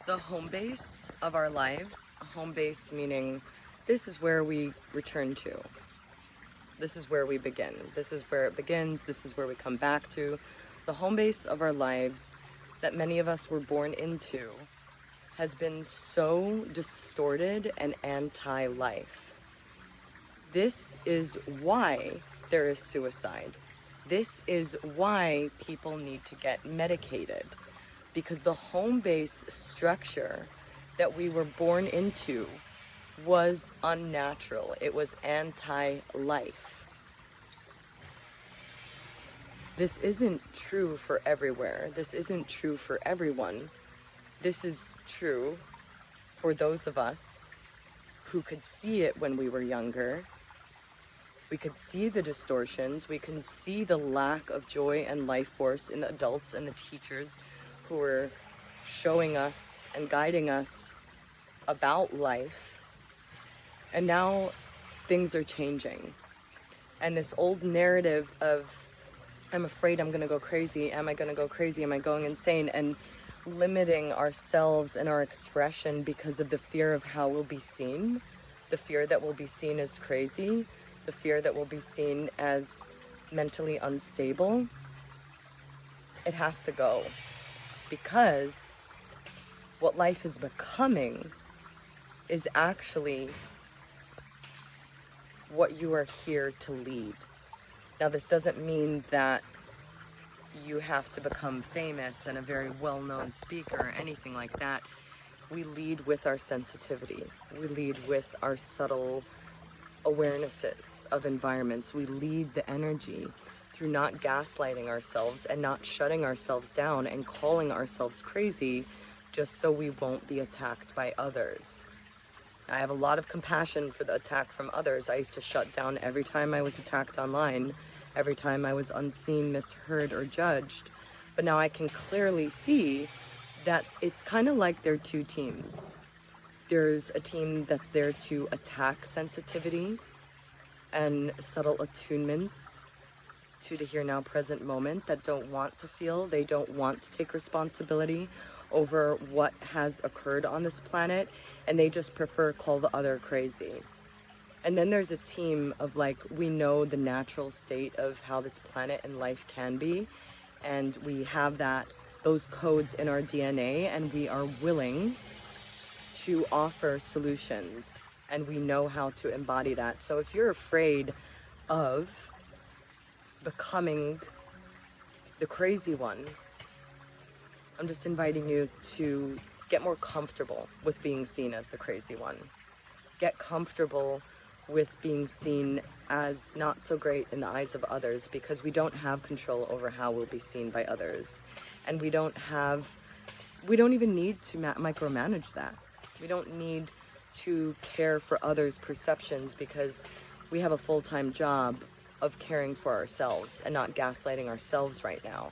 the home base of our lives. Home base meaning this is where we return to. This is where we begin. This is where it begins. This is where we come back to. The home base of our lives that many of us were born into has been so distorted and anti-life. This is why there is suicide. This is why people need to get medicated, because the home base structure that we were born into was unnatural. It was anti-life. This isn't true for everywhere. This isn't true for everyone. This is true for those of us who could see it when we were younger. We could see the distortions. We can see the lack of joy and life force in the adults and the teachers who were showing us and guiding us about life. And now things are changing. And this old narrative of, I'm afraid I'm going to go crazy. Am I going to go crazy? Am I going insane? And limiting ourselves and our expression because of the fear of how we'll be seen, the fear that we'll be seen as crazy, the fear that we'll be seen as mentally unstable. It has to go, because what life is becoming is actually what you are here to lead. Now, this doesn't mean that you have to become famous and a very well-known speaker or anything like that. We lead with our sensitivity. We lead with our subtle awarenesses of environments. We lead the energy through not gaslighting ourselves and not shutting ourselves down and calling ourselves crazy just so we won't be attacked by others. I have a lot of compassion for the attack from others. I used to shut down every time I was attacked online, every time I was unseen, misheard, or judged. But now I can clearly see that it's kind of like there are two teams. There's a team that's there to attack sensitivity and subtle attunements to the here, now, present moment that don't want to feel, they don't want to take responsibility over what has occurred on this planet, and they just prefer call the other crazy. And then there's a team of like, we know the natural state of how this planet and life can be, and we have those codes in our DNA, and we are willing to offer solutions, and we know how to embody that. So if you're afraid of becoming the crazy one, I'm just inviting you to get more comfortable with being seen as the crazy one. Get comfortable with being seen as not so great in the eyes of others, because we don't have control over how we'll be seen by others. And we don't even need to micromanage that. We don't need to care for others' perceptions, because we have a full-time job of caring for ourselves and not gaslighting ourselves right now.